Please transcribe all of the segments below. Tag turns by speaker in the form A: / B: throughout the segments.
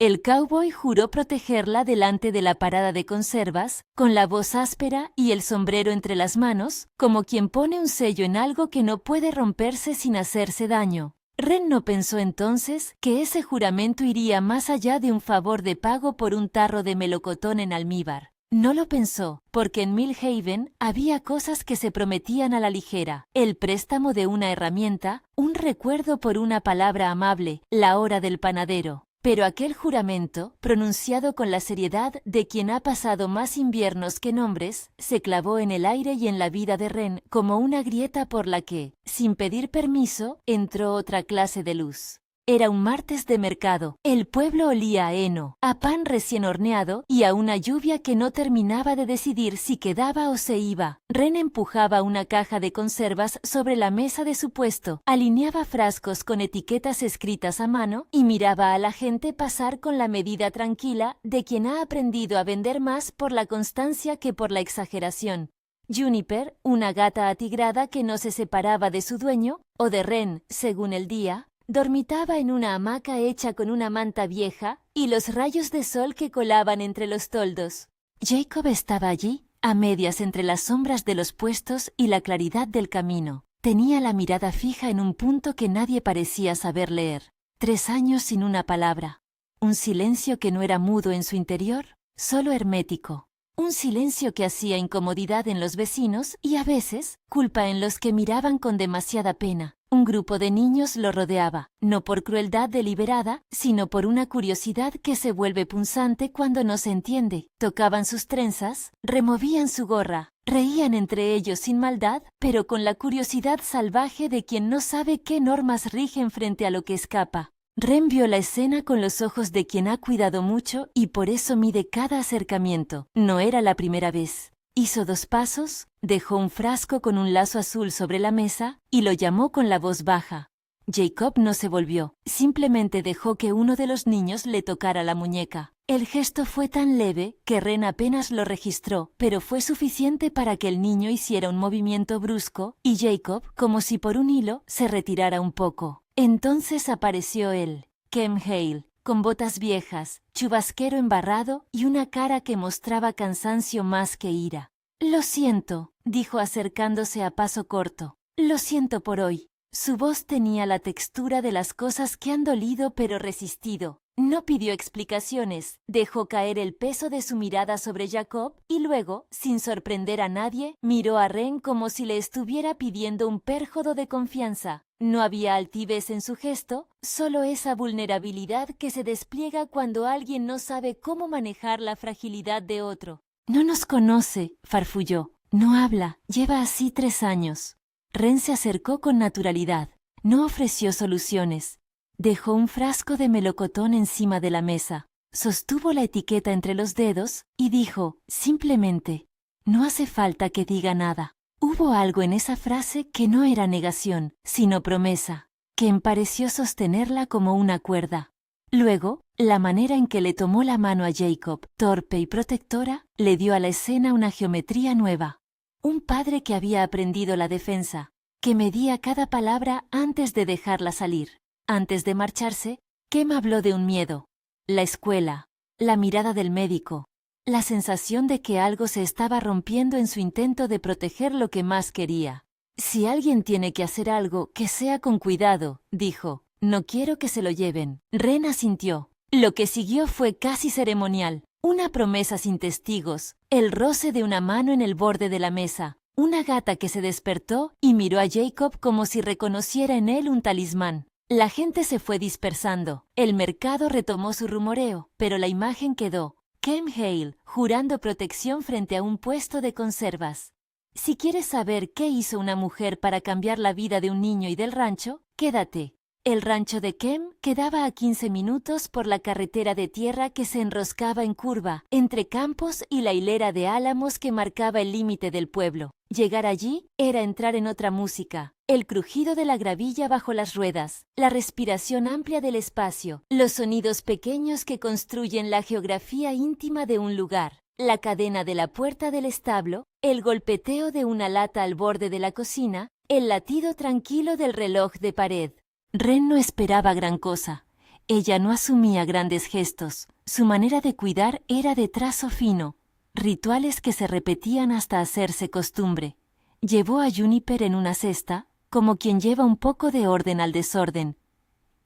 A: El cowboy juró protegerla delante de la parada de conservas, con la voz áspera y el sombrero entre las manos, como quien pone un sello en algo que no puede romperse sin hacerse daño. Wren no pensó entonces que ese juramento iría más allá de un favor de pago por un tarro de melocotón en almíbar. No lo pensó, porque en Millhaven había cosas que se prometían a la ligera: el préstamo de una herramienta, un recuerdo por una palabra amable, la hora del panadero. Pero aquel juramento, pronunciado con la seriedad de quien ha pasado más inviernos que nombres, se clavó en el aire y en la vida de Wren como una grieta por la que, sin pedir permiso, entró otra clase de luz. Era un martes de mercado. El pueblo olía a heno, a pan recién horneado y a una lluvia que no terminaba de decidir si quedaba o se iba. Wren empujaba una caja de conservas sobre la mesa de su puesto, alineaba frascos con etiquetas escritas a mano y miraba a la gente pasar con la medida tranquila de quien ha aprendido a vender más por la constancia que por la exageración. Juniper, una gata atigrada que no se separaba de su dueño, o de Wren, según el día, dormitaba en una hamaca hecha con una manta vieja y los rayos de sol que colaban entre los toldos. Jacob estaba allí, a medias entre las sombras de los puestos y la claridad del camino. Tenía la mirada fija en un punto que nadie parecía saber leer. 3 años sin una palabra. Un silencio que no era mudo en su interior, solo hermético. Un silencio que hacía incomodidad en los vecinos y a veces culpa en los que miraban con demasiada pena. Un grupo de niños lo rodeaba, no por crueldad deliberada, sino por una curiosidad que se vuelve punzante cuando no se entiende. Tocaban sus trenzas, removían su gorra, reían entre ellos sin maldad, pero con la curiosidad salvaje de quien no sabe qué normas rigen frente a lo que escapa. Wren vio la escena con los ojos de quien ha cuidado mucho y por eso mide cada acercamiento. No era la primera vez. Hizo 2 pasos, dejó un frasco con un lazo azul sobre la mesa y lo llamó con la voz baja. Jacob no se volvió, simplemente dejó que uno de los niños le tocara la muñeca. El gesto fue tan leve que Wren apenas lo registró, pero fue suficiente para que el niño hiciera un movimiento brusco y Jacob, como si por un hilo, se retirara un poco. Entonces apareció él, Kem Hale, con botas viejas, chubasquero embarrado y una cara que mostraba cansancio más que ira. «Lo siento», dijo acercándose a paso corto. «Lo siento por hoy». Su voz tenía la textura de las cosas que han dolido pero resistido. No pidió explicaciones, dejó caer el peso de su mirada sobre Jacob y luego, sin sorprender a nadie, miró a Wren como si le estuviera pidiendo un pérjodo de confianza. No había altivez en su gesto, solo esa vulnerabilidad que se despliega cuando alguien no sabe cómo manejar la fragilidad de otro. «No nos conoce», farfulló. «No habla, lleva así 3 años». Wren se acercó con naturalidad. No ofreció soluciones. Dejó un frasco de melocotón encima de la mesa. Sostuvo la etiqueta entre los dedos y dijo, simplemente, «No hace falta que diga nada». Hubo algo en esa frase que no era negación, sino promesa, que pareció sostenerla como una cuerda. Luego, la manera en que le tomó la mano a Jacob, torpe y protectora, le dio a la escena una geometría nueva. Un padre que había aprendido la defensa, que medía cada palabra antes de dejarla salir. Antes de marcharse, Kem habló de un miedo, la escuela, la mirada del médico, la sensación de que algo se estaba rompiendo en su intento de proteger lo que más quería. «Si alguien tiene que hacer algo, que sea con cuidado», dijo. «No quiero que se lo lleven». Wren asintió. Lo que siguió fue casi ceremonial. Una promesa sin testigos, el roce de una mano en el borde de la mesa, una gata que se despertó y miró a Jacob como si reconociera en él un talismán. La gente se fue dispersando, el mercado retomó su rumoreo, pero la imagen quedó. Kem Hale, jurando protección frente a un puesto de conservas. Si quieres saber qué hizo una mujer para cambiar la vida de un niño y del rancho, quédate. El rancho de Kem quedaba a 15 minutos por la carretera de tierra que se enroscaba en curva, entre campos y la hilera de álamos que marcaba el límite del pueblo. Llegar allí era entrar en otra música. El crujido de la gravilla bajo las ruedas, la respiración amplia del espacio, los sonidos pequeños que construyen la geografía íntima de un lugar, la cadena de la puerta del establo, el golpeteo de una lata al borde de la cocina, el latido tranquilo del reloj de pared. Wren no esperaba gran cosa. Ella no asumía grandes gestos, su manera de cuidar era de trazo fino, rituales que se repetían hasta hacerse costumbre. Llevó a Juniper en una cesta, como quien lleva un poco de orden al desorden.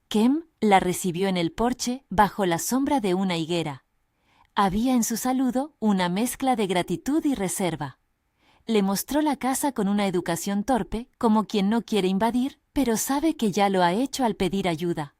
A: Kem la recibió en el porche bajo la sombra de una higuera. Había en su saludo una mezcla de gratitud y reserva. Le mostró la casa con una educación torpe, como quien no quiere invadir, pero sabe que ya lo ha hecho al pedir ayuda.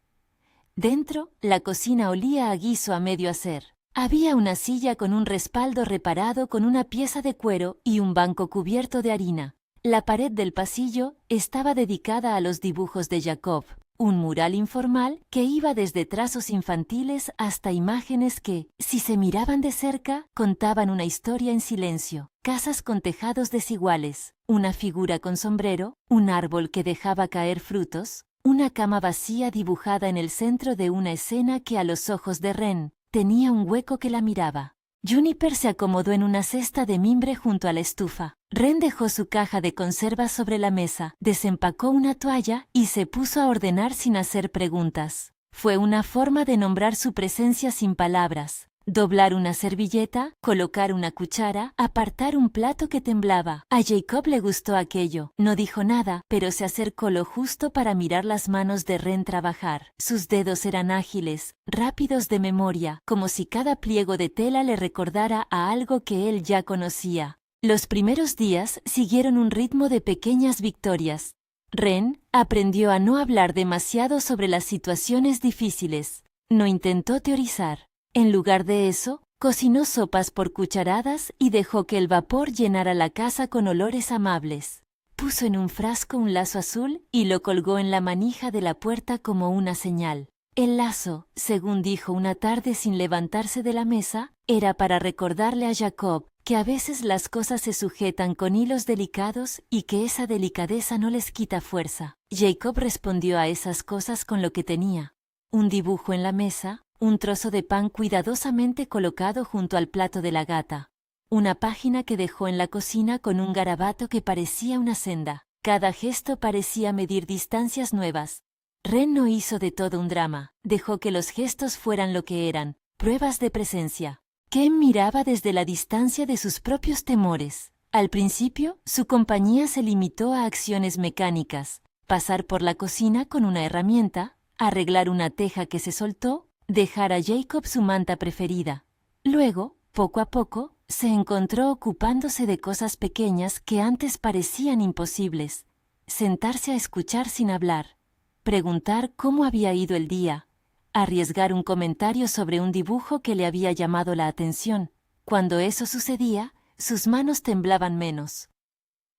A: Dentro, la cocina olía a guiso a medio hacer. Había una silla con un respaldo reparado con una pieza de cuero y un banco cubierto de harina. La pared del pasillo estaba dedicada a los dibujos de Jacob, un mural informal que iba desde trazos infantiles hasta imágenes que, si se miraban de cerca, contaban una historia en silencio. Casas con tejados desiguales, una figura con sombrero, un árbol que dejaba caer frutos, una cama vacía dibujada en el centro de una escena que a los ojos de Ren tenía un hueco que la miraba. Juniper se acomodó en una cesta de mimbre junto a la estufa. Ren dejó su caja de conservas sobre la mesa, desempacó una toalla y se puso a ordenar sin hacer preguntas. Fue una forma de nombrar su presencia sin palabras. Doblar una servilleta, colocar una cuchara, apartar un plato que temblaba. A Jacob le gustó aquello. No dijo nada, pero se acercó lo justo para mirar las manos de Ren trabajar. Sus dedos eran ágiles, rápidos de memoria, como si cada pliego de tela le recordara a algo que él ya conocía. Los primeros días siguieron un ritmo de pequeñas victorias. Ren aprendió a no hablar demasiado sobre las situaciones difíciles. No intentó teorizar. En lugar de eso, cocinó sopas por cucharadas y dejó que el vapor llenara la casa con olores amables. Puso en un frasco un lazo azul y lo colgó en la manija de la puerta como una señal. El lazo, según dijo una tarde sin levantarse de la mesa, era para recordarle a Jacob que a veces las cosas se sujetan con hilos delicados y que esa delicadeza no les quita fuerza. Jacob respondió a esas cosas con lo que tenía. Un dibujo en la mesa, un trozo de pan cuidadosamente colocado junto al plato de la gata. Una página que dejó en la cocina con un garabato que parecía una senda. Cada gesto parecía medir distancias nuevas. Ren no hizo de todo un drama. Dejó que los gestos fueran lo que eran, pruebas de presencia. Kem miraba desde la distancia de sus propios temores. Al principio, su compañía se limitó a acciones mecánicas. Pasar por la cocina con una herramienta, arreglar una teja que se soltó, dejar a Jacob su manta preferida. Luego, poco a poco, se encontró ocupándose de cosas pequeñas que antes parecían imposibles. Sentarse a escuchar sin hablar, preguntar cómo había ido el día, arriesgar un comentario sobre un dibujo que le había llamado la atención. Cuando eso sucedía, sus manos temblaban menos.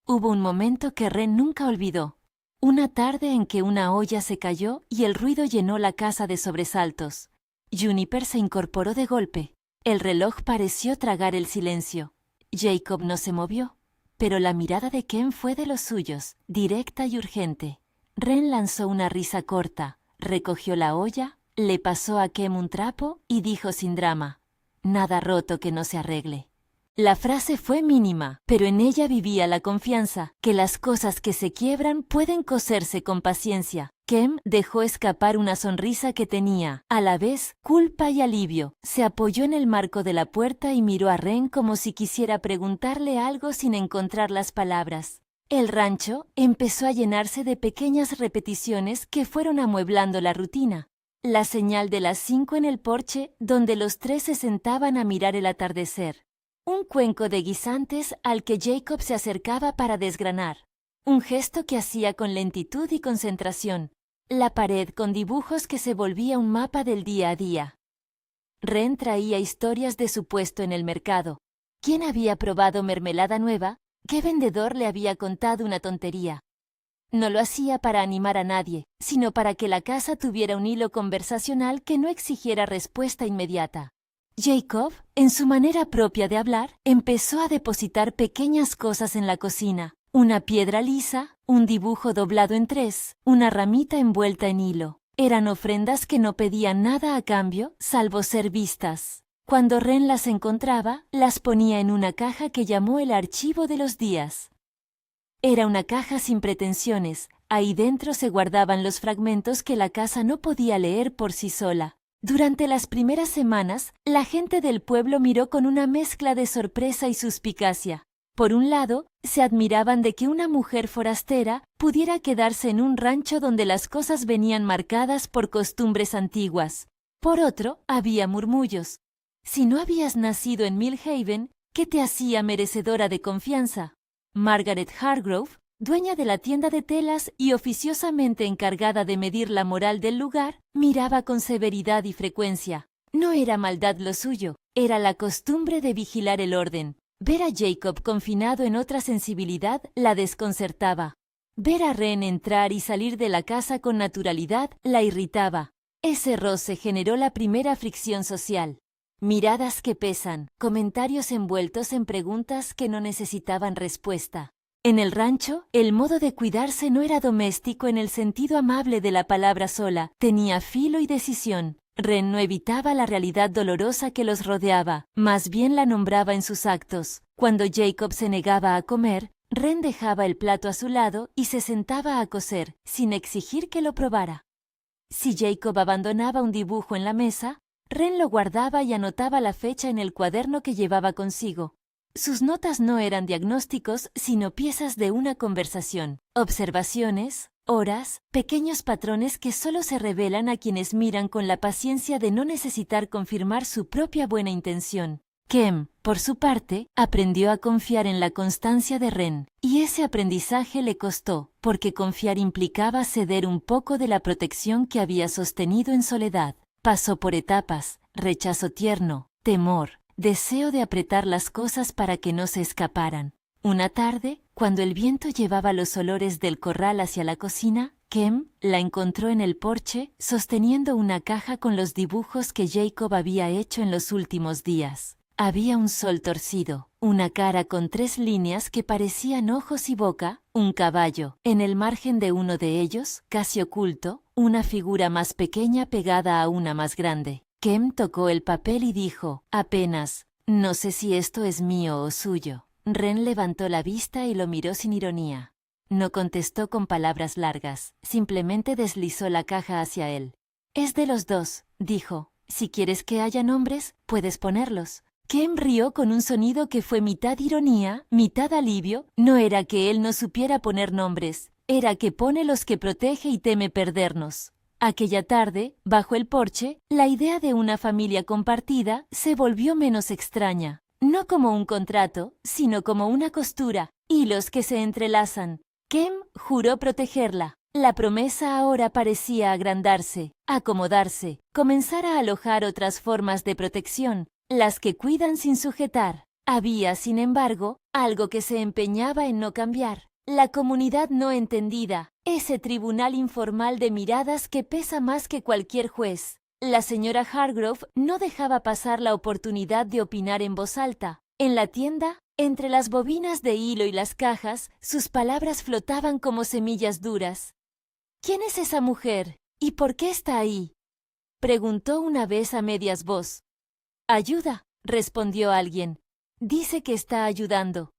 A: Hubo un momento que Ren nunca olvidó. Una tarde en que una olla se cayó y el ruido llenó la casa de sobresaltos. Juniper se incorporó de golpe. El reloj pareció tragar el silencio. Jacob no se movió, pero la mirada de Kem fue de los suyos, directa y urgente. Ren lanzó una risa corta, recogió la olla, le pasó a Kem un trapo y dijo sin drama: «Nada roto que no se arregle». La frase fue mínima, pero en ella vivía la confianza, que las cosas que se quiebran pueden coserse con paciencia. Kem dejó escapar una sonrisa que tenía, a la vez, culpa y alivio. Se apoyó en el marco de la puerta y miró a Ren como si quisiera preguntarle algo sin encontrar las palabras. El rancho empezó a llenarse de pequeñas repeticiones que fueron amueblando la rutina. La señal de las 5 en el porche, donde los tres se sentaban a mirar el atardecer. Un cuenco de guisantes al que Jacob se acercaba para desgranar. Un gesto que hacía con lentitud y concentración. La pared con dibujos que se volvía un mapa del día a día. Ren traía historias de su puesto en el mercado. ¿Quién había probado mermelada nueva? ¿Qué vendedor le había contado una tontería? No lo hacía para animar a nadie, sino para que la casa tuviera un hilo conversacional que no exigiera respuesta inmediata. Jacob, en su manera propia de hablar, empezó a depositar pequeñas cosas en la cocina. Una piedra lisa, un dibujo doblado en 3, una ramita envuelta en hilo. Eran ofrendas que no pedían nada a cambio, salvo ser vistas. Cuando Ren las encontraba, las ponía en una caja que llamó el archivo de los días. Era una caja sin pretensiones, Ahí dentro se guardaban los fragmentos que la casa no podía leer por sí sola. Durante las primeras semanas, la gente del pueblo miró con una mezcla de sorpresa y suspicacia. Por un lado, se admiraban de que una mujer forastera pudiera quedarse en un rancho donde las cosas venían marcadas por costumbres antiguas. Por otro, había murmullos. Si no habías nacido en Millhaven, ¿qué te hacía merecedora de confianza? Margaret Hargrove, dueña de la tienda de telas y oficiosamente encargada de medir la moral del lugar, miraba con severidad y frecuencia. No era maldad lo suyo, era la costumbre de vigilar el orden. Ver a Jacob confinado en otra sensibilidad la desconcertaba. Ver a Wren entrar y salir de la casa con naturalidad la irritaba. Ese roce generó la primera fricción social. Miradas que pesan, comentarios envueltos en preguntas que no necesitaban respuesta. En el rancho, el modo de cuidarse no era doméstico en el sentido amable de la palabra sola, tenía filo y decisión. Wren no evitaba la realidad dolorosa que los rodeaba, más bien la nombraba en sus actos. Cuando Jacob se negaba a comer, Wren dejaba el plato a su lado y se sentaba a coser, sin exigir que lo probara. Si Jacob abandonaba un dibujo en la mesa, Wren lo guardaba y anotaba la fecha en el cuaderno que llevaba consigo. Sus notas no eran diagnósticos, sino piezas de una conversación, observaciones, horas, pequeños patrones que solo se revelan a quienes miran con la paciencia de no necesitar confirmar su propia buena intención. Kem, por su parte, aprendió a confiar en la constancia de Wren, y ese aprendizaje le costó, porque confiar implicaba ceder un poco de la protección que había sostenido en soledad. Pasó por etapas, rechazo tierno, temor, deseo de apretar las cosas para que no se escaparan. Una tarde, cuando el viento llevaba los olores del corral hacia la cocina, Kem la encontró en el porche, sosteniendo una caja con los dibujos que Jacob había hecho en los últimos días. Había un sol torcido, una cara con 3 líneas que parecían ojos y boca, un caballo. En el margen de uno de ellos, casi oculto, una figura más pequeña pegada a una más grande. Kem tocó el papel y dijo, apenas, no sé si esto es mío o suyo. Wren levantó la vista y lo miró sin ironía. No contestó con palabras largas, simplemente deslizó la caja hacia él. Es de los dos, dijo. Si quieres que haya nombres, puedes ponerlos. Kem rió con un sonido que fue mitad ironía, mitad alivio. No era que él no supiera poner nombres, era que pone los que protege y teme perdernos. Aquella tarde, bajo el porche, la idea de una familia compartida se volvió menos extraña. No como un contrato, sino como una costura, hilos que se entrelazan. Kem juró protegerla. La promesa ahora parecía agrandarse, acomodarse, comenzar a alojar otras formas de protección, las que cuidan sin sujetar. Había, sin embargo, algo que se empeñaba en no cambiar. La comunidad no entendida, ese tribunal informal de miradas que pesa más que cualquier juez. La señora Hargrove no dejaba pasar la oportunidad de opinar en voz alta. En la tienda, entre las bobinas de hilo y las cajas, sus palabras flotaban como semillas duras. ¿Quién es esa mujer? ¿Y por qué está ahí? Preguntó una vez a medias voz. Ayuda, respondió alguien. Dice que está ayudando.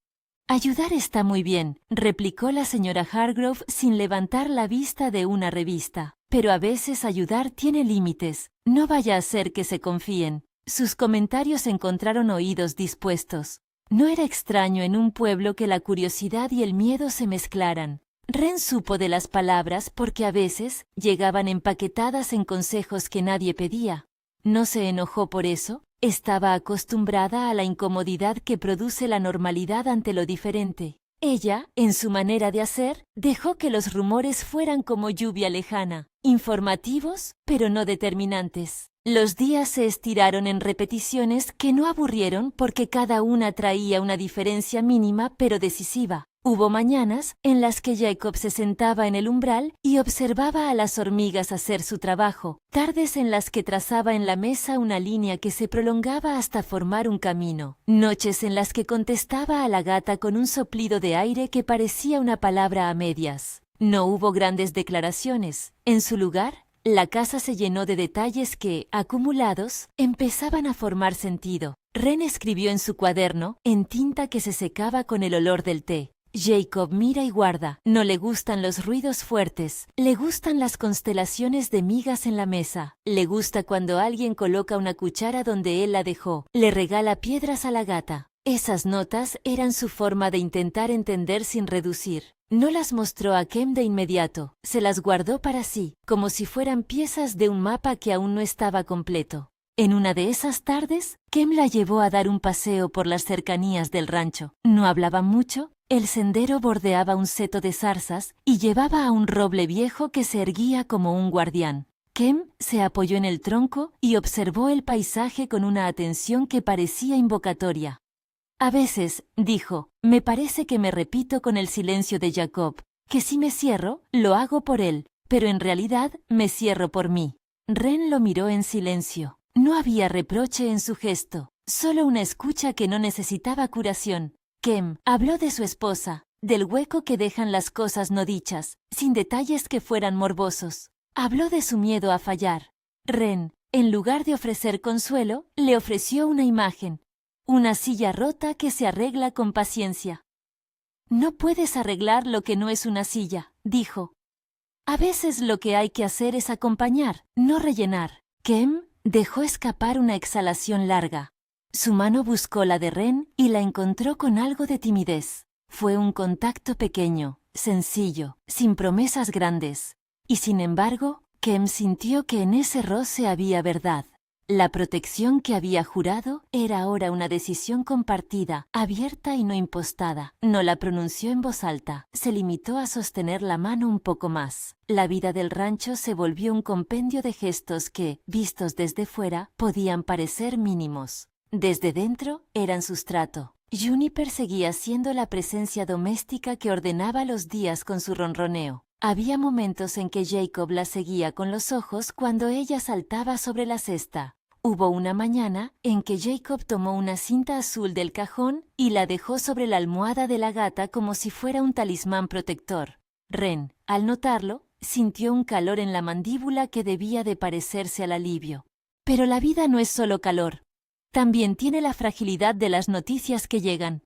A: Ayudar está muy bien, replicó la señora Hargrove sin levantar la vista de una revista. Pero a veces ayudar tiene límites. No vaya a ser que se confíen. Sus comentarios encontraron oídos dispuestos. No era extraño en un pueblo que la curiosidad y el miedo se mezclaran. Wren supo de las palabras porque a veces llegaban empaquetadas en consejos que nadie pedía. No se enojó por eso. Estaba acostumbrada a la incomodidad que produce la normalidad ante lo diferente. Ella, en su manera de hacer, dejó que los rumores fueran como lluvia lejana, informativos, pero no determinantes. Los días se estiraron en repeticiones que no aburrieron porque cada una traía una diferencia mínima pero decisiva. Hubo mañanas en las que Jacob se sentaba en el umbral y observaba a las hormigas hacer su trabajo, tardes en las que trazaba en la mesa una línea que se prolongaba hasta formar un camino, noches en las que contestaba a la gata con un soplido de aire que parecía una palabra a medias. No hubo grandes declaraciones. En su lugar, la casa se llenó de detalles que, acumulados, empezaban a formar sentido. Wren escribió en su cuaderno, en tinta que se secaba con el olor del té. Jacob mira y guarda. No le gustan los ruidos fuertes. Le gustan las constelaciones de migas en la mesa. Le gusta cuando alguien coloca una cuchara donde él la dejó. Le regala piedras a la gata. Esas notas eran su forma de intentar entender sin reducir. No las mostró a Kem de inmediato. Se las guardó para sí, como si fueran piezas de un mapa que aún no estaba completo. En una de esas tardes, Kem la llevó a dar un paseo por las cercanías del rancho. No hablaba mucho. El sendero bordeaba un seto de zarzas y llevaba a un roble viejo que se erguía como un guardián. Kem se apoyó en el tronco y observó el paisaje con una atención que parecía invocatoria. A veces, dijo, me parece que me repito con el silencio de Jacob, que si me cierro, lo hago por él, pero en realidad me cierro por mí. Ren lo miró en silencio. No había reproche en su gesto, solo una escucha que no necesitaba curación. Kem habló de su esposa, del hueco que dejan las cosas no dichas, sin detalles que fueran morbosos. Habló de su miedo a fallar. Ren, en lugar de ofrecer consuelo, le ofreció una imagen. Una silla rota que se arregla con paciencia. No puedes arreglar lo que no es una silla, dijo. A veces lo que hay que hacer es acompañar, no rellenar. Kem dejó escapar una exhalación larga. Su mano buscó la de Ren y la encontró con algo de timidez. Fue un contacto pequeño, sencillo, sin promesas grandes. Y sin embargo, Kem sintió que en ese roce había verdad. La protección que había jurado era ahora una decisión compartida, abierta y no impostada. No la pronunció en voz alta, se limitó a sostener la mano un poco más. La vida del rancho se volvió un compendio de gestos que, vistos desde fuera, podían parecer mínimos. Desde dentro, eran sustrato. Juniper seguía siendo la presencia doméstica que ordenaba los días con su ronroneo. Había momentos en que Jacob la seguía con los ojos cuando ella saltaba sobre la cesta. Hubo una mañana en que Jacob tomó una cinta azul del cajón y la dejó sobre la almohada de la gata como si fuera un talismán protector. Ren, al notarlo, sintió un calor en la mandíbula que debía de parecerse al alivio. Pero la vida no es solo calor. También tiene la fragilidad de las noticias que llegan.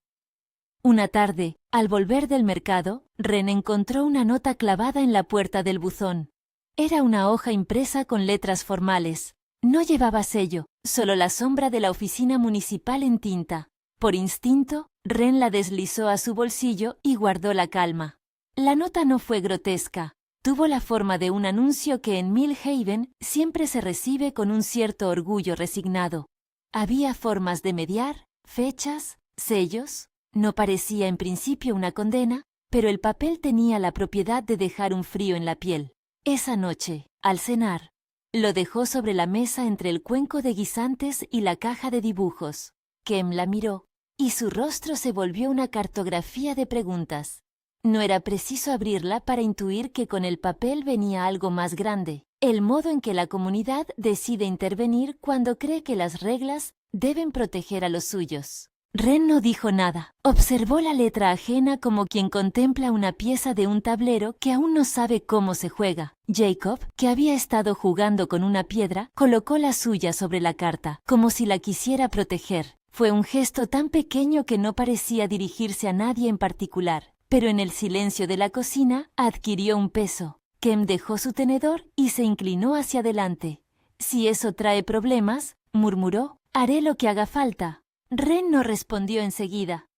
A: Una tarde, al volver del mercado, Ren encontró una nota clavada en la puerta del buzón. Era una hoja impresa con letras formales. No llevaba sello, solo la sombra de la oficina municipal en tinta. Por instinto, Ren la deslizó a su bolsillo y guardó la calma. La nota no fue grotesca. Tuvo la forma de un anuncio que en Millhaven siempre se recibe con un cierto orgullo resignado. Había formas de mediar, fechas, sellos. No parecía en principio una condena, pero el papel tenía la propiedad de dejar un frío en la piel. Esa noche, al cenar, lo dejó sobre la mesa entre el cuenco de guisantes y la caja de dibujos. Kem la miró, y su rostro se volvió una cartografía de preguntas. No era preciso abrirla para intuir que con el papel venía algo más grande, el modo en que la comunidad decide intervenir cuando cree que las reglas deben proteger a los suyos. Ren no dijo nada. Observó la letra ajena como quien contempla una pieza de un tablero que aún no sabe cómo se juega. Jacob, que había estado jugando con una piedra, colocó la suya sobre la carta, como si la quisiera proteger. Fue un gesto tan pequeño que no parecía dirigirse a nadie en particular, pero en el silencio de la cocina adquirió un peso. Kem dejó su tenedor y se inclinó hacia adelante. «Si eso trae problemas», murmuró, «haré lo que haga falta». Ren no respondió enseguida.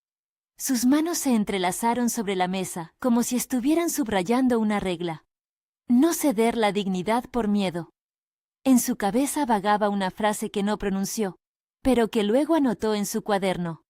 A: Sus manos se entrelazaron sobre la mesa, como si estuvieran subrayando una regla. No ceder la dignidad por miedo. En su cabeza vagaba una frase que no pronunció, pero que luego anotó en su cuaderno.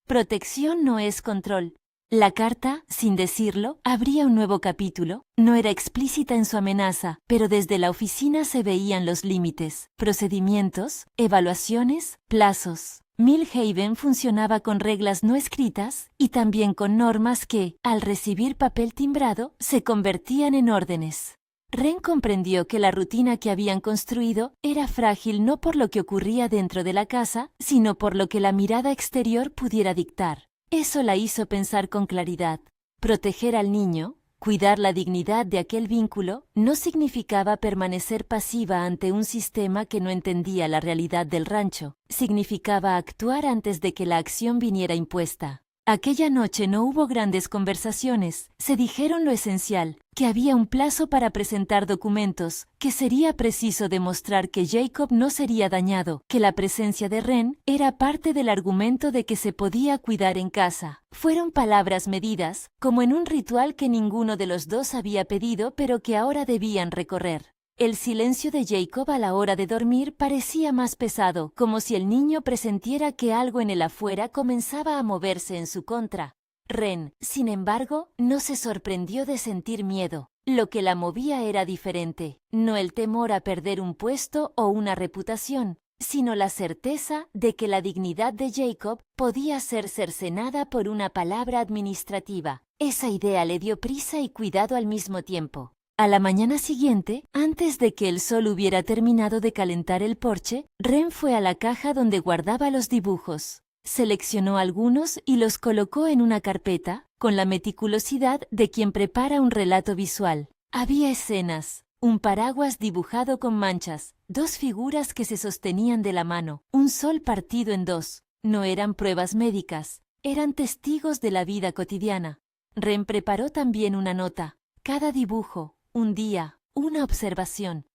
A: Protección no es control. La carta, sin decirlo, abría un nuevo capítulo. No era explícita en su amenaza, pero desde la oficina se veían los límites, procedimientos, evaluaciones, plazos. Millhaven funcionaba con reglas no escritas y también con normas que, al recibir papel timbrado, se convertían en órdenes. Ren comprendió que la rutina que habían construido era frágil no por lo que ocurría dentro de la casa, sino por lo que la mirada exterior pudiera dictar. Eso la hizo pensar con claridad. Proteger al niño, cuidar la dignidad de aquel vínculo, no significaba permanecer pasiva ante un sistema que no entendía la realidad del rancho. Significaba actuar antes de que la acción viniera impuesta. Aquella noche no hubo grandes conversaciones, se dijeron lo esencial, que había un plazo para presentar documentos, que sería preciso demostrar que Jacob no sería dañado, que la presencia de Wren era parte del argumento de que se podía cuidar en casa. Fueron palabras medidas, como en un ritual que ninguno de los dos había pedido pero que ahora debían recorrer. El silencio de Jacob a la hora de dormir parecía más pesado, como si el niño presintiera que algo en el afuera comenzaba a moverse en su contra. Wren, sin embargo, no se sorprendió de sentir miedo. Lo que la movía era diferente, no el temor a perder un puesto o una reputación, sino la certeza de que la dignidad de Jacob podía ser cercenada por una palabra administrativa. Esa idea le dio prisa y cuidado al mismo tiempo. A la mañana siguiente, antes de que el sol hubiera terminado de calentar el porche, Wren fue a la caja donde guardaba los dibujos. Seleccionó algunos y los colocó en una carpeta, con la meticulosidad de quien prepara un relato visual. Había escenas, un paraguas dibujado con manchas, dos figuras que se sostenían de la mano, un sol partido en dos. No eran pruebas médicas, eran testigos de la vida cotidiana. Wren preparó también una nota. Cada dibujo, un día, una observación.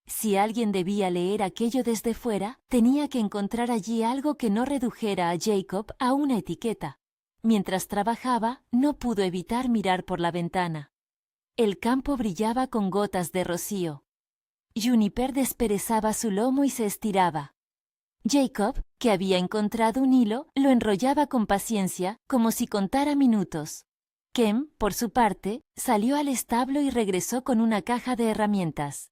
A: Si alguien debía leer aquello desde fuera, tenía que encontrar allí algo que no redujera a Jacob a una etiqueta. Mientras trabajaba, no pudo evitar mirar por la ventana. El campo brillaba con gotas de rocío. Juniper desperezaba su lomo y se estiraba. Jacob, que había encontrado un hilo, lo enrollaba con paciencia, como si contara minutos. Kem, por su parte, salió al establo y regresó con una caja de herramientas.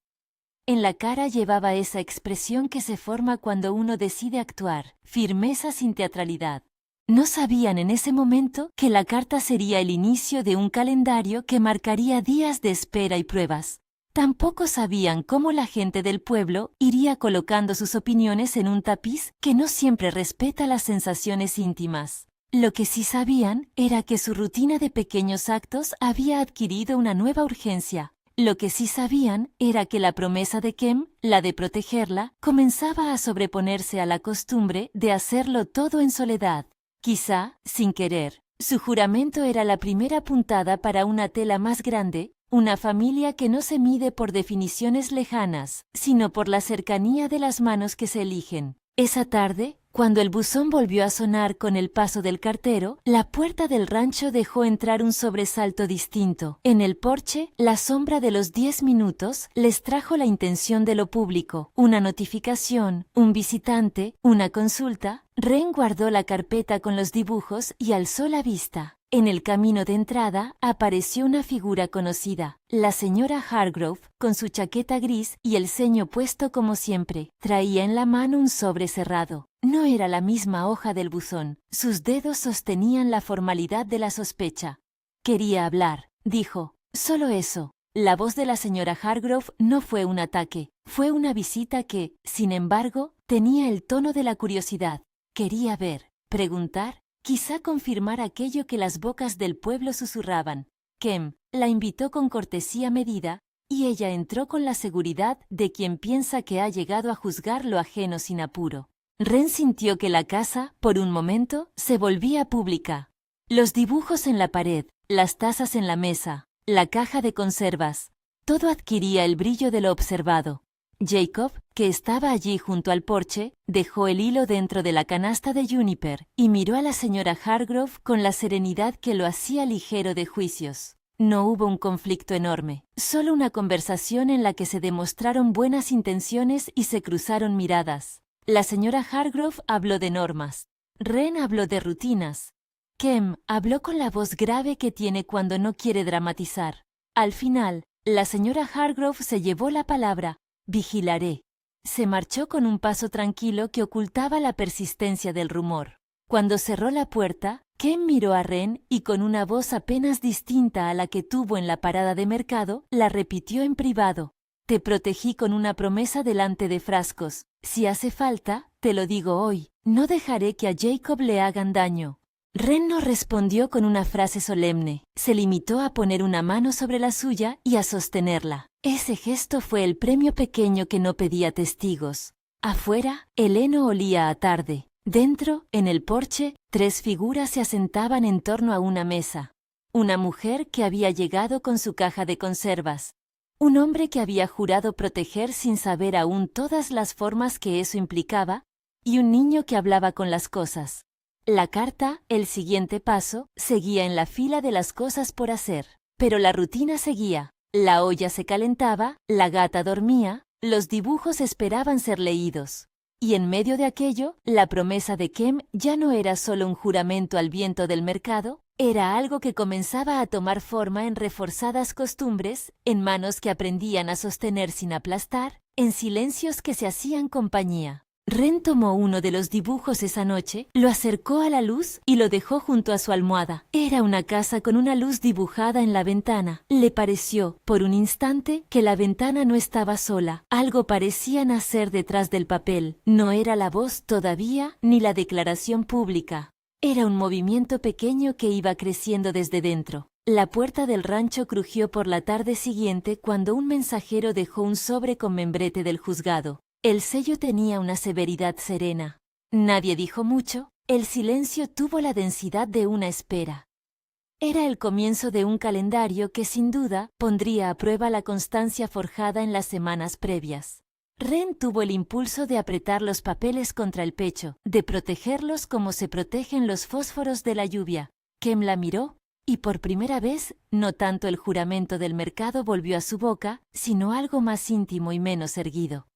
A: En la cara llevaba esa expresión que se forma cuando uno decide actuar, firmeza sin teatralidad. No sabían en ese momento que la carta sería el inicio de un calendario que marcaría días de espera y pruebas. Tampoco sabían cómo la gente del pueblo iría colocando sus opiniones en un tapiz que no siempre respeta las sensaciones íntimas. Lo que sí sabían era que su rutina de pequeños actos había adquirido una nueva urgencia. Lo que sí sabían era que la promesa de Kem, la de protegerla, comenzaba a sobreponerse a la costumbre de hacerlo todo en soledad. Quizá, sin querer, su juramento era la primera puntada para una tela más grande, una familia que no se mide por definiciones lejanas, sino por la cercanía de las manos que se eligen. Esa tarde, cuando el buzón volvió a sonar con el paso del cartero, la puerta del rancho dejó entrar un sobresalto distinto. En el porche, la sombra de los 10 minutos les trajo la intención de lo público, una notificación, un visitante, una consulta. Wren guardó la carpeta con los dibujos y alzó la vista. En el camino de entrada apareció una figura conocida, la señora Hargrove, con su chaqueta gris y el ceño puesto como siempre. Traía en la mano un sobre cerrado. No era la misma hoja del buzón. Sus dedos sostenían la formalidad de la sospecha. Quería hablar, dijo. Solo eso. La voz de la señora Hargrove no fue un ataque. Fue una visita que, sin embargo, tenía el tono de la curiosidad. Quería ver, preguntar, quizá confirmar aquello que las bocas del pueblo susurraban. Kem la invitó con cortesía medida, y ella entró con la seguridad de quien piensa que ha llegado a juzgar lo ajeno sin apuro. Wren sintió que la casa, por un momento, se volvía pública. Los dibujos en la pared, las tazas en la mesa, la caja de conservas, todo adquiría el brillo de lo observado. Jacob, que estaba allí junto al porche, dejó el hilo dentro de la canasta de Juniper y miró a la señora Hargrove con la serenidad que lo hacía ligero de juicios. No hubo un conflicto enorme, solo una conversación en la que se demostraron buenas intenciones y se cruzaron miradas. La señora Hargrove habló de normas. Wren habló de rutinas. Kem habló con la voz grave que tiene cuando no quiere dramatizar. Al final, la señora Hargrove se llevó la palabra. Vigilaré. Se marchó con un paso tranquilo que ocultaba la persistencia del rumor. Cuando cerró la puerta, Kem miró a Wren y con una voz apenas distinta a la que tuvo en la parada de mercado, la repitió en privado. Te protegí con una promesa delante de frascos. Si hace falta, te lo digo hoy, no dejaré que a Jacob le hagan daño. Wren no respondió con una frase solemne, se limitó a poner una mano sobre la suya y a sostenerla. Ese gesto fue el premio pequeño que no pedía testigos. Afuera, el heno olía a tarde. Dentro, en el porche, 3 figuras se asentaban en torno a una mesa. Una mujer que había llegado con su caja de conservas. Un hombre que había jurado proteger sin saber aún todas las formas que eso implicaba, y un niño que hablaba con las cosas. La carta, el siguiente paso, seguía en la fila de las cosas por hacer. Pero la rutina seguía. La olla se calentaba, la gata dormía, los dibujos esperaban ser leídos. Y en medio de aquello, la promesa de Kem ya no era solo un juramento al viento del mercado, era algo que comenzaba a tomar forma en reforzadas costumbres, en manos que aprendían a sostener sin aplastar, en silencios que se hacían compañía. Ren tomó uno de los dibujos esa noche, lo acercó a la luz y lo dejó junto a su almohada. Era una casa con una luz dibujada en la ventana. Le pareció, por un instante, que la ventana no estaba sola. Algo parecía nacer detrás del papel. No era la voz todavía, ni la declaración pública. Era un movimiento pequeño que iba creciendo desde dentro. La puerta del rancho crujió por la tarde siguiente cuando un mensajero dejó un sobre con membrete del juzgado. El sello tenía una severidad serena. Nadie dijo mucho, el silencio tuvo la densidad de una espera. Era el comienzo de un calendario que sin duda pondría a prueba la constancia forjada en las semanas previas. Ren tuvo el impulso de apretar los papeles contra el pecho, de protegerlos como se protegen los fósforos de la lluvia. Kem la miró, y por primera vez, no tanto el juramento del mercado volvió a su boca, sino algo más íntimo y menos erguido.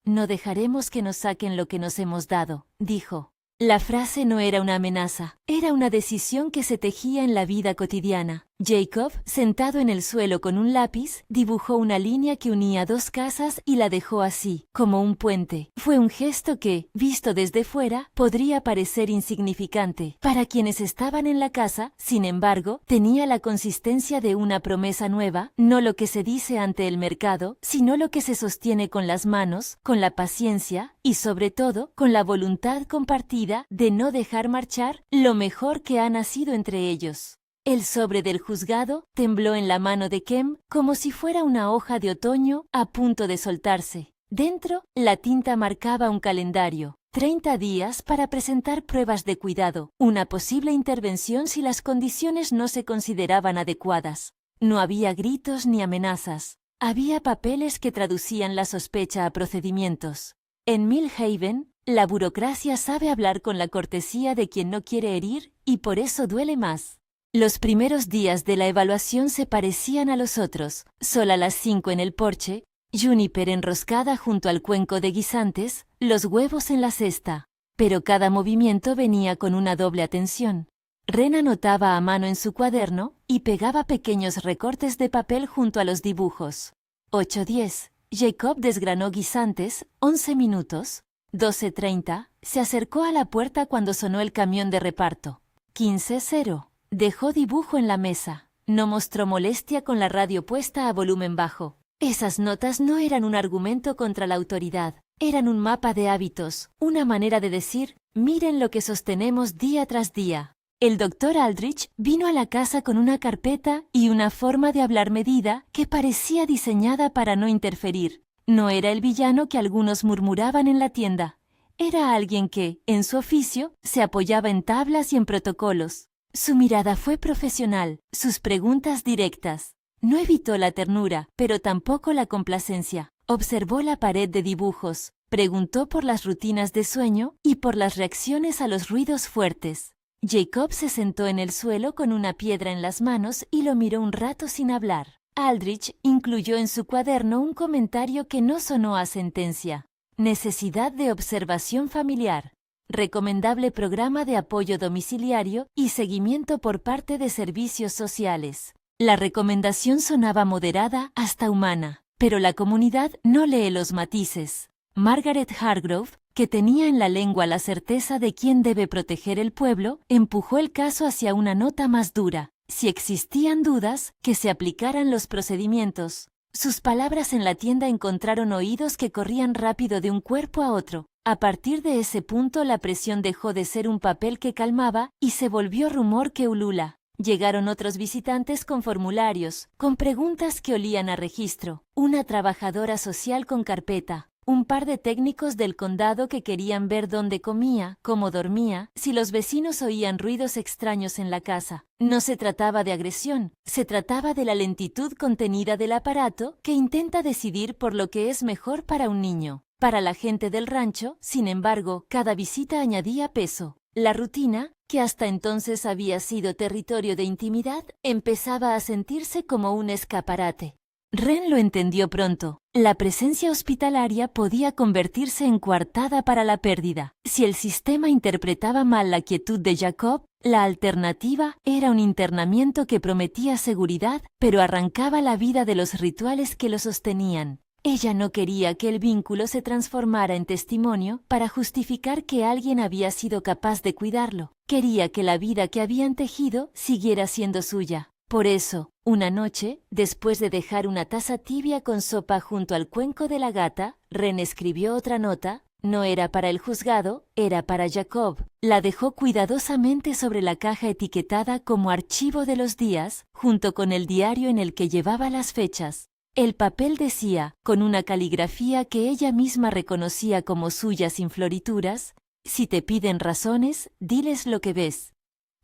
A: No dejaremos que nos saquen lo que nos hemos dado, dijo. La frase no era una amenaza, era una decisión que se tejía en la vida cotidiana. Jacob, sentado en el suelo con un lápiz, dibujó una línea que unía 2 casas y la dejó así, como un puente. Fue un gesto que, visto desde fuera, podría parecer insignificante. Para quienes estaban en la casa, sin embargo, tenía la consistencia de una promesa nueva, no lo que se dice ante el mercado, sino lo que se sostiene con las manos, con la paciencia y, sobre todo, con la voluntad compartida de no dejar marchar lo mejor que ha nacido entre ellos. El sobre del juzgado tembló en la mano de Kem como si fuera una hoja de otoño a punto de soltarse. Dentro, la tinta marcaba un calendario. 30 días para presentar pruebas de cuidado, una posible intervención si las condiciones no se consideraban adecuadas. No había gritos ni amenazas. Había papeles que traducían la sospecha a procedimientos. En Millhaven, la burocracia sabe hablar con la cortesía de quien no quiere herir y por eso duele más. Los primeros días de la evaluación se parecían a los otros. Sol a las 5 en el porche, Juniper enroscada junto al cuenco de guisantes, los huevos en la cesta. Pero cada movimiento venía con una doble atención. Ren anotaba a mano en su cuaderno y pegaba pequeños recortes de papel junto a los dibujos. 8:10. Jacob desgranó guisantes, 11 minutos. 12:30. Se acercó a la puerta cuando sonó el camión de reparto. 15:0. Dejó dibujo en la mesa. No mostró molestia con la radio puesta a volumen bajo. Esas notas no eran un argumento contra la autoridad. Eran un mapa de hábitos, una manera de decir, miren lo que sostenemos día tras día. El doctor Aldrich vino a la casa con una carpeta y una forma de hablar medida que parecía diseñada para no interferir. No era el villano que algunos murmuraban en la tienda. Era alguien que, en su oficio, se apoyaba en tablas y en protocolos. Su mirada fue profesional, sus preguntas directas. No evitó la ternura, pero tampoco la complacencia. Observó la pared de dibujos, preguntó por las rutinas de sueño y por las reacciones a los ruidos fuertes. Jacob se sentó en el suelo con una piedra en las manos y lo miró un rato sin hablar. Aldrich incluyó en su cuaderno un comentario que no sonó a sentencia. Necesidad de observación familiar. Recomendable programa de apoyo domiciliario y seguimiento por parte de servicios sociales. La recomendación sonaba moderada hasta humana, pero la comunidad no lee los matices. Margaret Hargrove, que tenía en la lengua la certeza de quién debe proteger el pueblo, empujó el caso hacia una nota más dura. Si existían dudas, que se aplicaran los procedimientos. Sus palabras en la tienda encontraron oídos que corrían rápido de un cuerpo a otro. A partir de ese punto la presión dejó de ser un papel que calmaba y se volvió rumor que ulula. Llegaron otros visitantes con formularios, con preguntas que olían a registro. Una trabajadora social con carpeta. un par de técnicos del condado que querían ver dónde comía, cómo dormía, si los vecinos oían ruidos extraños en la casa. No se trataba de agresión, se trataba de la lentitud contenida del aparato que intenta decidir por lo que es mejor para un niño. Para la gente del rancho, sin embargo, cada visita añadía peso. La rutina, que hasta entonces había sido territorio de intimidad, empezaba a sentirse como un escaparate. Ren lo entendió pronto. La presencia hospitalaria podía convertirse en coartada para la pérdida. Si el sistema interpretaba mal la quietud de Jacob, la alternativa era un internamiento que prometía seguridad, pero arrancaba la vida de los rituales que lo sostenían. Ella no quería que el vínculo se transformara en testimonio para justificar que alguien había sido capaz de cuidarlo. Quería que la vida que habían tejido siguiera siendo suya. Por eso, una noche, después de dejar una taza tibia con sopa junto al cuenco de la gata, Ren escribió otra nota. No era para el juzgado, era para Jacob. La dejó cuidadosamente sobre la caja etiquetada como archivo de los días, junto con el diario en el que llevaba las fechas. El papel decía, con una caligrafía que ella misma reconocía como suya sin florituras: si te piden razones, diles lo que ves.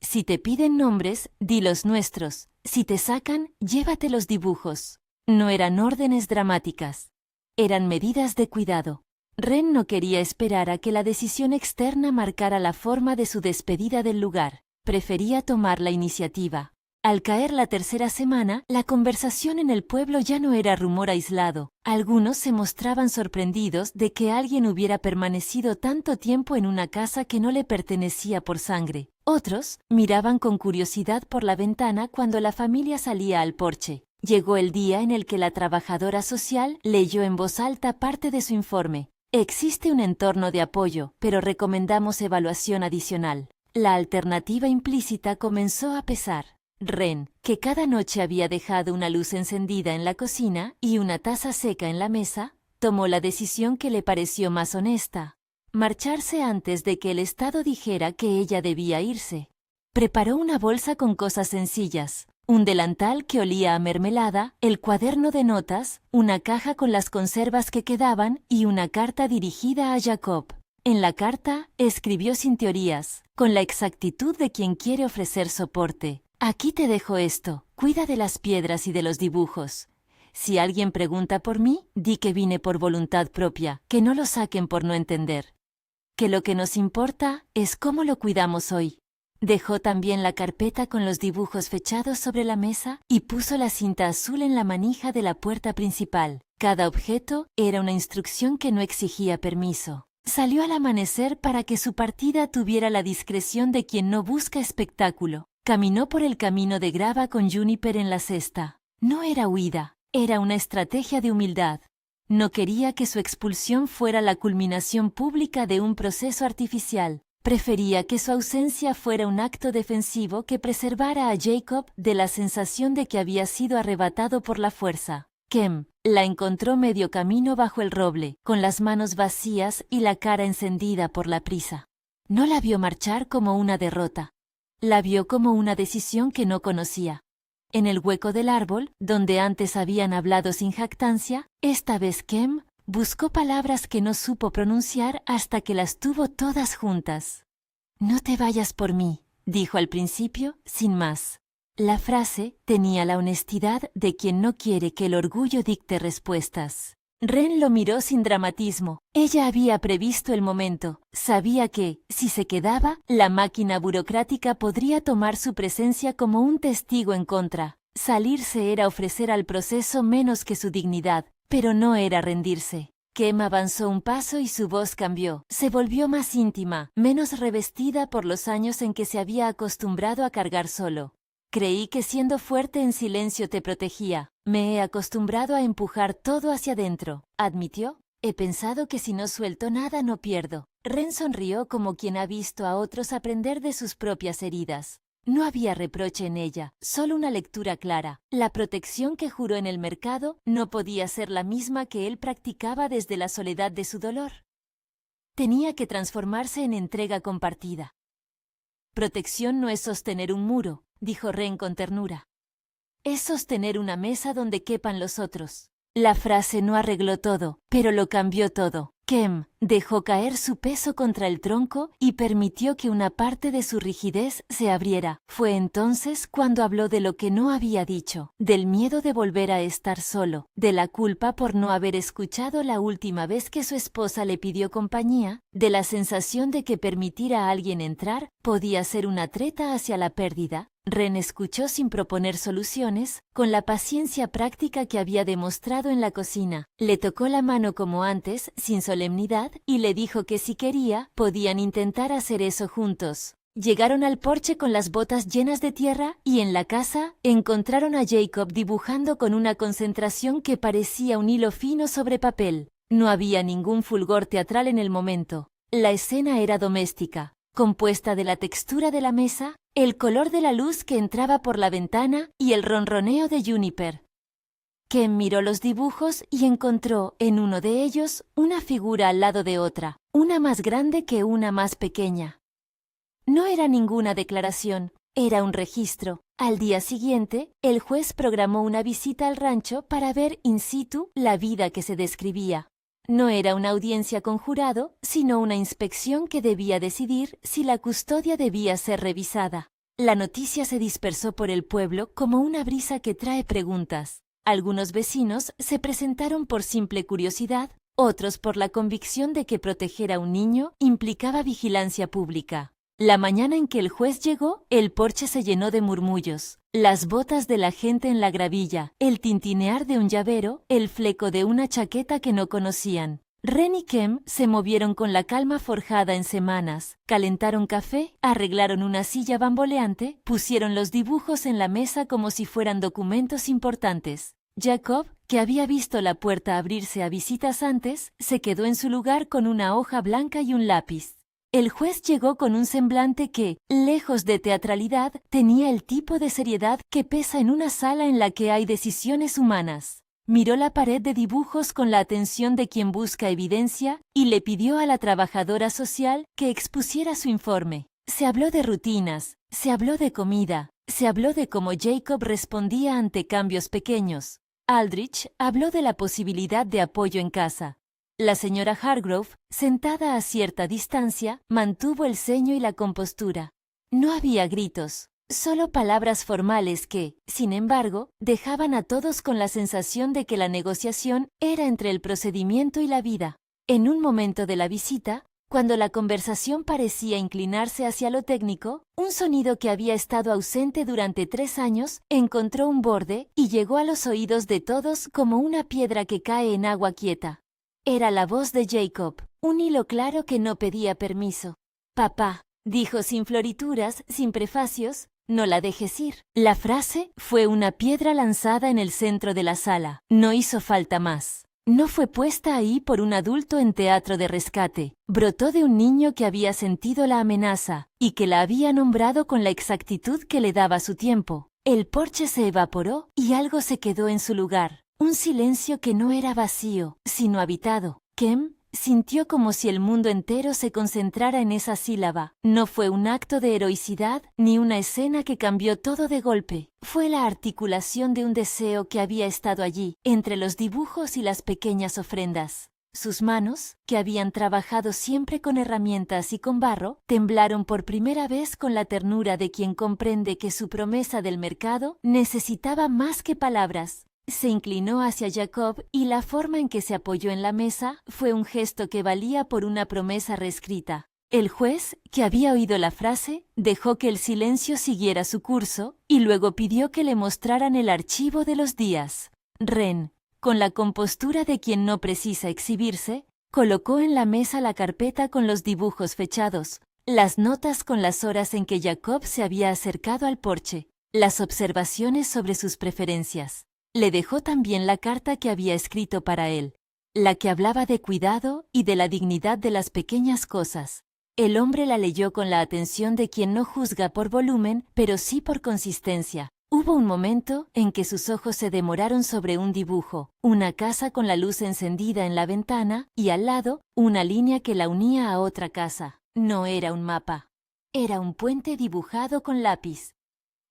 A: Si te piden nombres, di los nuestros. Si te sacan, llévate los dibujos. No eran órdenes dramáticas. Eran medidas de cuidado. Ren no quería esperar a que la decisión externa marcara la forma de su despedida del lugar. Prefería tomar la iniciativa. Al caer la tercera semana, la conversación en el pueblo ya no era rumor aislado. Algunos se mostraban sorprendidos de que alguien hubiera permanecido tanto tiempo en una casa que no le pertenecía por sangre. Otros miraban con curiosidad por la ventana cuando la familia salía al porche. Llegó el día en el que la trabajadora social leyó en voz alta parte de su informe. Existe un entorno de apoyo, pero recomendamos evaluación adicional. La alternativa implícita comenzó a pesar. Ren, que cada noche había dejado una luz encendida en la cocina y una taza seca en la mesa, tomó la decisión que le pareció más honesta: marcharse antes de que el Estado dijera que ella debía irse. Preparó una bolsa con cosas sencillas: un delantal que olía a mermelada, el cuaderno de notas, una caja con las conservas que quedaban y una carta dirigida a Jacob. En la carta, escribió sin teorías, con la exactitud de quien quiere ofrecer soporte: aquí te dejo esto, cuida de las piedras y de los dibujos. Si alguien pregunta por mí, di que vine por voluntad propia, que no lo saquen por no entender. Que lo que nos importa es cómo lo cuidamos hoy. Dejó también la carpeta con los dibujos fechados sobre la mesa y puso la cinta azul en la manija de la puerta principal. Cada objeto era una instrucción que no exigía permiso. Salió al amanecer para que su partida tuviera la discreción de quien no busca espectáculo. Caminó por el camino de grava con Juniper en la cesta. No era huida, era una estrategia de humildad. No quería que su expulsión fuera la culminación pública de un proceso artificial. Prefería que su ausencia fuera un acto defensivo que preservara a Jacob de la sensación de que había sido arrebatado por la fuerza. Kem la encontró medio camino bajo el roble, con las manos vacías y la cara encendida por la prisa. No la vio marchar como una derrota. La vio como una decisión que no conocía. En el hueco del árbol, donde antes habían hablado sin jactancia, esta vez Kem buscó palabras que no supo pronunciar hasta que las tuvo todas juntas. «No te vayas por mí», dijo al principio, sin más. La frase tenía la honestidad de quien no quiere que el orgullo dicte respuestas. Ren lo miró sin dramatismo. Ella había previsto el momento. Sabía que, si se quedaba, la máquina burocrática podría tomar su presencia como un testigo en contra. Salirse era ofrecer al proceso menos que su dignidad, pero no era rendirse. Kem avanzó un paso y su voz cambió. Se volvió más íntima, menos revestida por los años en que se había acostumbrado a cargar solo. Creí que siendo fuerte en silencio te protegía. Me he acostumbrado a empujar todo hacia adentro, admitió. He pensado que si no suelto nada no pierdo. Ren sonrió como quien ha visto a otros aprender de sus propias heridas. No había reproche en ella, solo una lectura clara. La protección que juró en el mercado no podía ser la misma que él practicaba desde la soledad de su dolor. Tenía que transformarse en entrega compartida. Protección no es sostener un muro, dijo Ren con ternura. Es sostener una mesa donde quepan los otros. La frase no arregló todo, pero lo cambió todo. Kem dejó caer su peso contra el tronco y permitió que una parte de su rigidez se abriera. Fue entonces cuando habló de lo que no había dicho, del miedo de volver a estar solo, de la culpa por no haber escuchado la última vez que su esposa le pidió compañía, de la sensación de que permitir a alguien entrar podía ser una treta hacia la pérdida. Ren escuchó sin proponer soluciones, con la paciencia práctica que había demostrado en la cocina. Le tocó la mano como antes, sin solemnidad, y le dijo que si quería, podían intentar hacer eso juntos. Llegaron al porche con las botas llenas de tierra y en la casa encontraron a Jacob dibujando con una concentración que parecía un hilo fino sobre papel. No había ningún fulgor teatral en el momento. La escena era doméstica, compuesta de la textura de la mesa, el color de la luz que entraba por la ventana y el ronroneo de Juniper. Kem miró los dibujos y encontró en uno de ellos una figura al lado de otra, una más grande que una más pequeña. No era ninguna declaración, era un registro. Al día siguiente, el juez programó una visita al rancho para ver in situ la vida que se describía. No era una audiencia con jurado, sino una inspección que debía decidir si la custodia debía ser revisada. La noticia se dispersó por el pueblo como una brisa que trae preguntas. Algunos vecinos se presentaron por simple curiosidad, otros por la convicción de que proteger a un niño implicaba vigilancia pública. La mañana en que el juez llegó, el porche se llenó de murmullos. Las botas de la gente en la gravilla, el tintinear de un llavero, el fleco de una chaqueta que no conocían. Ren y Kem se movieron con la calma forjada en semanas, calentaron café, arreglaron una silla bamboleante, pusieron los dibujos en la mesa como si fueran documentos importantes. Jacob, que había visto la puerta abrirse a visitas antes, se quedó en su lugar con una hoja blanca y un lápiz. El juez llegó con un semblante que, lejos de teatralidad, tenía el tipo de seriedad que pesa en una sala en la que hay decisiones humanas. Miró la pared de dibujos con la atención de quien busca evidencia y le pidió a la trabajadora social que expusiera su informe. Se habló de rutinas, se habló de comida, se habló de cómo Jacob respondía ante cambios pequeños. Aldrich habló de la posibilidad de apoyo en casa. La señora Hargrove, sentada a cierta distancia, mantuvo el ceño y la compostura. No había gritos, solo palabras formales que, sin embargo, dejaban a todos con la sensación de que la negociación era entre el procedimiento y la vida. En un momento de la visita, cuando la conversación parecía inclinarse hacia lo técnico, un sonido que había estado ausente durante 3 años encontró un borde y llegó a los oídos de todos como una piedra que cae en agua quieta. Era la voz de Jacob, un hilo claro que no pedía permiso. «Papá», dijo sin florituras, sin prefacios, «no la dejes ir». La frase fue una piedra lanzada en el centro de la sala. No hizo falta más. No fue puesta ahí por un adulto en teatro de rescate. Brotó de un niño que había sentido la amenaza y que la había nombrado con la exactitud que le daba su tiempo. El porche se evaporó y algo se quedó en su lugar. Un silencio que no era vacío, sino habitado. Kem sintió como si el mundo entero se concentrara en esa sílaba. No fue un acto de heroicidad ni una escena que cambió todo de golpe. Fue la articulación de un deseo que había estado allí, entre los dibujos y las pequeñas ofrendas. Sus manos, que habían trabajado siempre con herramientas y con barro, temblaron por primera vez con la ternura de quien comprende que su promesa del mercado necesitaba más que palabras. Se inclinó hacia Jacob y la forma en que se apoyó en la mesa fue un gesto que valía por una promesa reescrita. El juez, que había oído la frase, dejó que el silencio siguiera su curso y luego pidió que le mostraran el archivo de los días. Ren, con la compostura de quien no precisa exhibirse, colocó en la mesa la carpeta con los dibujos fechados, las notas con las horas en que Jacob se había acercado al porche, las observaciones sobre sus preferencias. Le dejó también la carta que había escrito para él, la que hablaba de cuidado y de la dignidad de las pequeñas cosas. El hombre la leyó con la atención de quien no juzga por volumen, pero sí por consistencia. Hubo un momento en que sus ojos se demoraron sobre un dibujo, una casa con la luz encendida en la ventana y al lado una línea que la unía a otra casa. No era un mapa, era un puente dibujado con lápiz.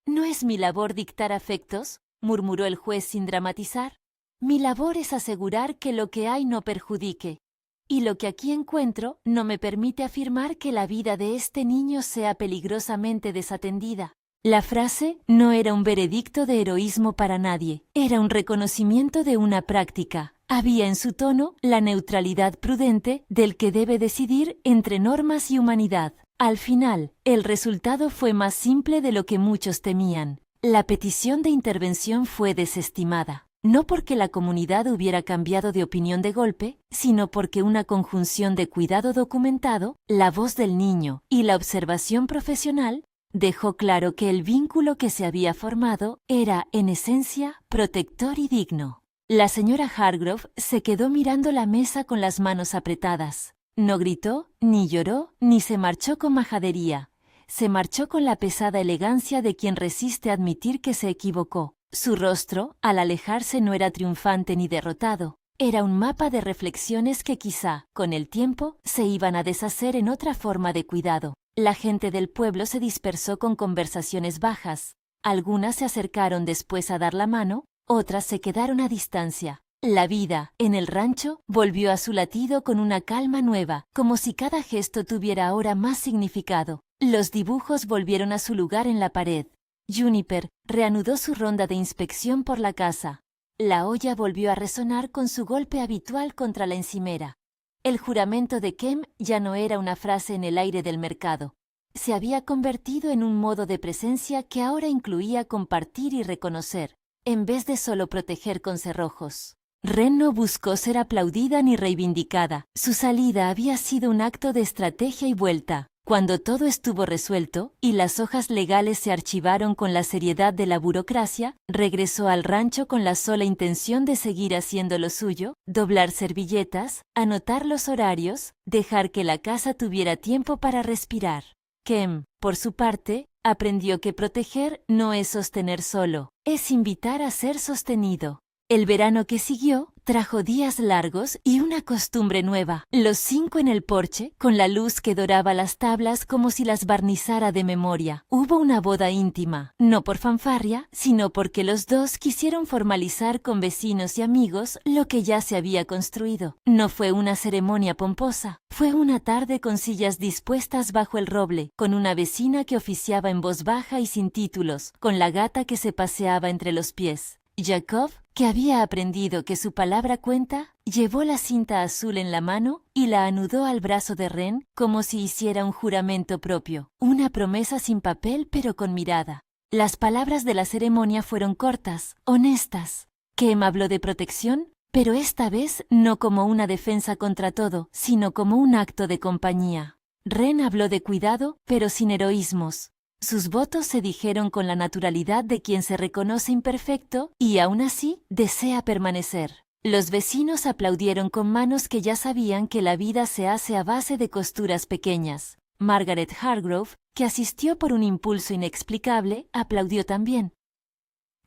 A: «¿No es mi labor dictar afectos?», murmuró el juez sin dramatizar. Mi labor es asegurar que lo que hay no perjudique. Y lo que aquí encuentro no me permite afirmar que la vida de este niño sea peligrosamente desatendida. La frase no era un veredicto de heroísmo para nadie, era un reconocimiento de una práctica. Había en su tono la neutralidad prudente del que debe decidir entre normas y humanidad. Al final, el resultado fue más simple de lo que muchos temían. La petición de intervención fue desestimada. No porque la comunidad hubiera cambiado de opinión de golpe, sino porque una conjunción de cuidado documentado, la voz del niño y la observación profesional dejó claro que el vínculo que se había formado era, en esencia, protector y digno. La señora Hargrove se quedó mirando la mesa con las manos apretadas. No gritó, ni lloró, ni se marchó con majadería. Se marchó con la pesada elegancia de quien resiste admitir que se equivocó. Su rostro, al alejarse, no era triunfante ni derrotado. Era un mapa de reflexiones que quizá, con el tiempo, se iban a deshacer en otra forma de cuidado. La gente del pueblo se dispersó con conversaciones bajas. Algunas se acercaron después a dar la mano, otras se quedaron a distancia. La vida, en el rancho, volvió a su latido con una calma nueva, como si cada gesto tuviera ahora más significado. Los dibujos volvieron a su lugar en la pared. Juniper reanudó su ronda de inspección por la casa. La olla volvió a resonar con su golpe habitual contra la encimera. El juramento de Kem ya no era una frase en el aire del mercado. Se había convertido en un modo de presencia que ahora incluía compartir y reconocer, en vez de solo proteger con cerrojos. Wren no buscó ser aplaudida ni reivindicada. Su salida había sido un acto de estrategia y vuelta. Cuando todo estuvo resuelto y las hojas legales se archivaron con la seriedad de la burocracia, regresó al rancho con la sola intención de seguir haciendo lo suyo, doblar servilletas, anotar los horarios, dejar que la casa tuviera tiempo para respirar. Kem, por su parte, aprendió que proteger no es sostener solo, es invitar a ser sostenido. El verano que siguió trajo días largos y una costumbre nueva. Los 5 en el porche, con la luz que doraba las tablas como si las barnizara de memoria. Hubo una boda íntima, no por fanfarria, sino porque los dos quisieron formalizar con vecinos y amigos lo que ya se había construido. No fue una ceremonia pomposa, fue una tarde con sillas dispuestas bajo el roble, con una vecina que oficiaba en voz baja y sin títulos, con la gata que se paseaba entre los pies. Jacob, que había aprendido que su palabra cuenta, llevó la cinta azul en la mano y la anudó al brazo de Wren como si hiciera un juramento propio, una promesa sin papel pero con mirada. Las palabras de la ceremonia fueron cortas, honestas. Kem habló de protección, pero esta vez no como una defensa contra todo, sino como un acto de compañía. Wren habló de cuidado, pero sin heroísmos. Sus votos se dijeron con la naturalidad de quien se reconoce imperfecto y aún así desea permanecer. Los vecinos aplaudieron con manos que ya sabían que la vida se hace a base de costuras pequeñas. Margaret Hargrove, que asistió por un impulso inexplicable, aplaudió también.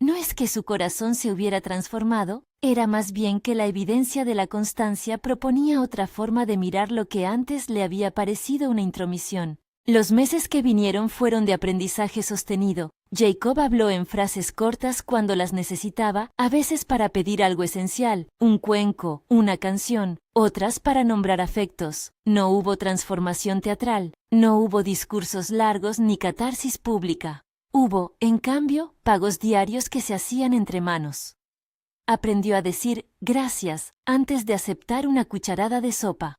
A: No es que su corazón se hubiera transformado, era más bien que la evidencia de la constancia proponía otra forma de mirar lo que antes le había parecido una intromisión. Los meses que vinieron fueron de aprendizaje sostenido. Jacob habló en frases cortas cuando las necesitaba, a veces para pedir algo esencial, un cuenco, una canción, otras para nombrar afectos. No hubo transformación teatral, no hubo discursos largos ni catarsis pública. Hubo, en cambio, pagos diarios que se hacían entre manos. Aprendió a decir gracias antes de aceptar una cucharada de sopa.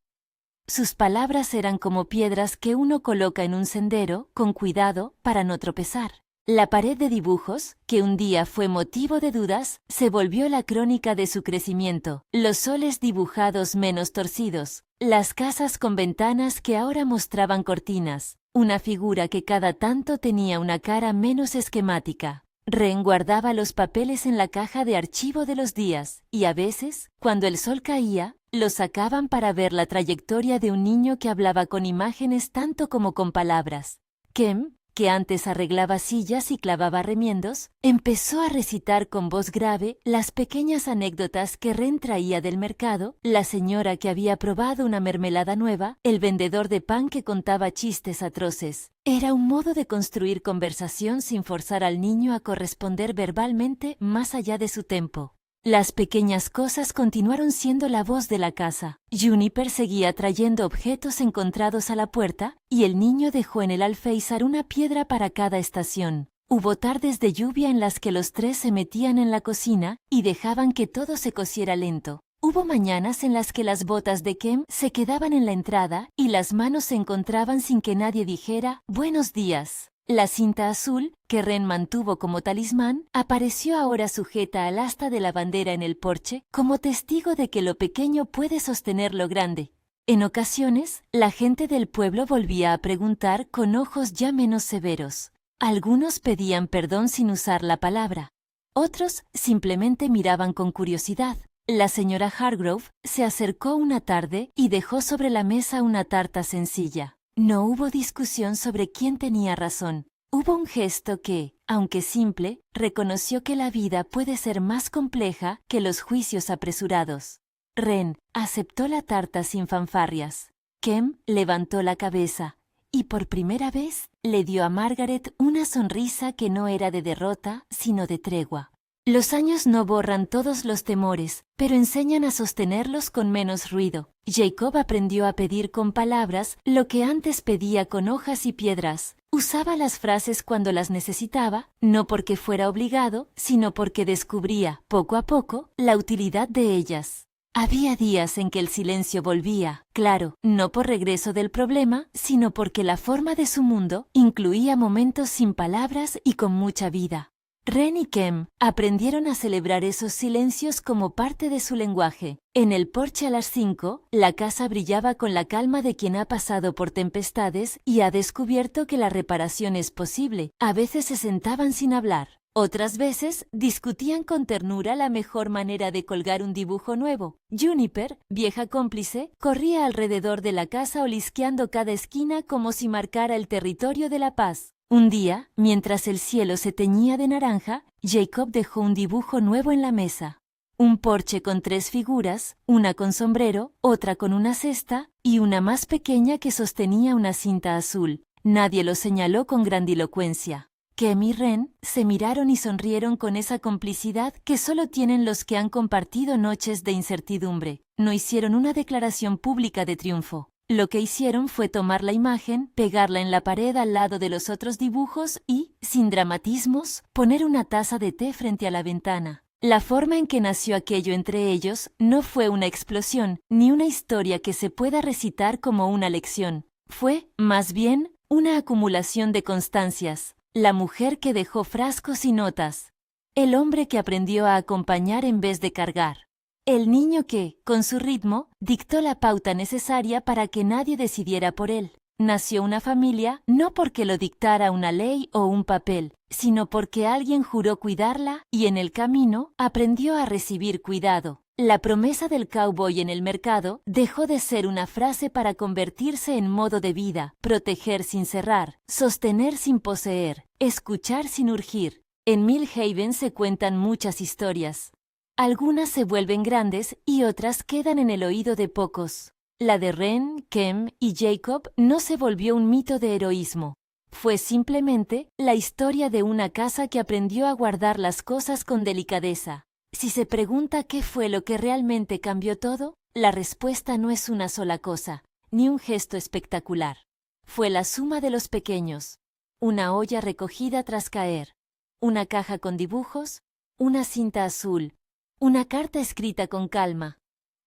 A: Sus palabras eran como piedras que uno coloca en un sendero, con cuidado, para no tropezar. La pared de dibujos, que un día fue motivo de dudas, se volvió la crónica de su crecimiento. Los soles dibujados menos torcidos, las casas con ventanas que ahora mostraban cortinas, una figura que cada tanto tenía una cara menos esquemática. Wren guardaba los papeles en la caja de archivo de los días, y a veces, cuando el sol caía, los sacaban para ver la trayectoria de un niño que hablaba con imágenes tanto como con palabras. Kem, que antes arreglaba sillas y clavaba remiendos, empezó a recitar con voz grave las pequeñas anécdotas que Wren traía del mercado, la señora que había probado una mermelada nueva, el vendedor de pan que contaba chistes atroces. Era un modo de construir conversación sin forzar al niño a corresponder verbalmente más allá de su tempo. Las pequeñas cosas continuaron siendo la voz de la casa. Juniper seguía trayendo objetos encontrados a la puerta, y el niño dejó en el alféizar una piedra para cada estación. Hubo tardes de lluvia en las que los tres se metían en la cocina y dejaban que todo se cociera lento. Hubo mañanas en las que las botas de Kem se quedaban en la entrada y las manos se encontraban sin que nadie dijera «Buenos días». La cinta azul, que Ren mantuvo como talismán, apareció ahora sujeta al asta de la bandera en el porche, como testigo de que lo pequeño puede sostener lo grande. En ocasiones, la gente del pueblo volvía a preguntar con ojos ya menos severos. Algunos pedían perdón sin usar la palabra. Otros simplemente miraban con curiosidad. La señora Hargrove se acercó una tarde y dejó sobre la mesa una tarta sencilla. No hubo discusión sobre quién tenía razón. Hubo un gesto que, aunque simple, reconoció que la vida puede ser más compleja que los juicios apresurados. Ren aceptó la tarta sin fanfarrias. Kem levantó la cabeza y por primera vez le dio a Margaret una sonrisa que no era de derrota, sino de tregua. Los años no borran todos los temores, pero enseñan a sostenerlos con menos ruido. Jacob aprendió a pedir con palabras lo que antes pedía con hojas y piedras. Usaba las frases cuando las necesitaba, no porque fuera obligado, sino porque descubría, poco a poco, la utilidad de ellas. Había días en que el silencio volvía, claro, no por regreso del problema, sino porque la forma de su mundo incluía momentos sin palabras y con mucha vida. Ren y Kem aprendieron a celebrar esos silencios como parte de su lenguaje. En el porche a las 5, la casa brillaba con la calma de quien ha pasado por tempestades y ha descubierto que la reparación es posible. A veces se sentaban sin hablar. Otras veces discutían con ternura la mejor manera de colgar un dibujo nuevo. Juniper, vieja cómplice, corría alrededor de la casa olisqueando cada esquina como si marcara el territorio de la paz. Un día, mientras el cielo se teñía de naranja, Jacob dejó un dibujo nuevo en la mesa. Un porche con 3 figuras, una con sombrero, otra con una cesta y una más pequeña que sostenía una cinta azul. Nadie lo señaló con grandilocuencia. Kem y Ren se miraron y sonrieron con esa complicidad que solo tienen los que han compartido noches de incertidumbre. No hicieron una declaración pública de triunfo. Lo que hicieron fue tomar la imagen, pegarla en la pared al lado de los otros dibujos y, sin dramatismos, poner una taza de té frente a la ventana. La forma en que nació aquello entre ellos no fue una explosión, ni una historia que se pueda recitar como una lección. Fue, más bien, una acumulación de constancias. La mujer que dejó frascos y notas. El hombre que aprendió a acompañar en vez de cargar. El niño que, con su ritmo, dictó la pauta necesaria para que nadie decidiera por él. Nació una familia no porque lo dictara una ley o un papel, sino porque alguien juró cuidarla y en el camino aprendió a recibir cuidado. La promesa del cowboy en el mercado dejó de ser una frase para convertirse en modo de vida, proteger sin cerrar, sostener sin poseer, escuchar sin urgir. En Millhaven se cuentan muchas historias. Algunas se vuelven grandes y otras quedan en el oído de pocos. La de Ren, Kem y Jacob no se volvió un mito de heroísmo. Fue simplemente la historia de una casa que aprendió a guardar las cosas con delicadeza. Si se pregunta qué fue lo que realmente cambió todo, la respuesta no es una sola cosa, ni un gesto espectacular. Fue la suma de los pequeños. Una olla recogida tras caer. Una caja con dibujos. Una cinta azul. Una carta escrita con calma.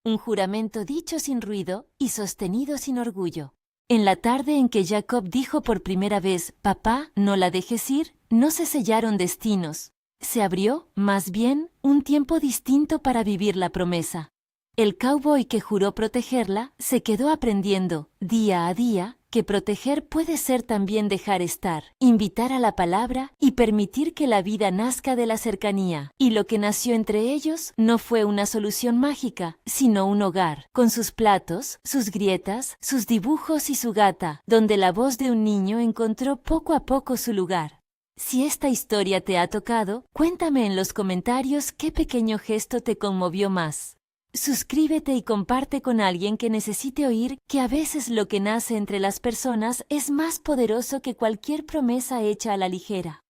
A: Un juramento dicho sin ruido y sostenido sin orgullo. En la tarde en que Jacob dijo por primera vez, «Papá, no la dejes ir», no se sellaron destinos. Se abrió, más bien, un tiempo distinto para vivir la promesa. El cowboy que juró protegerla se quedó aprendiendo, día a día, que proteger puede ser también dejar estar, invitar a la palabra y permitir que la vida nazca de la cercanía. Y lo que nació entre ellos no fue una solución mágica, sino un hogar, con sus platos, sus grietas, sus dibujos y su gata, donde la voz de un niño encontró poco a poco su lugar. Si esta historia te ha tocado, cuéntame en los comentarios qué pequeño gesto te conmovió más. Suscríbete y comparte con alguien que necesite oír que a veces lo que nace entre las personas es más poderoso que cualquier promesa hecha a la ligera.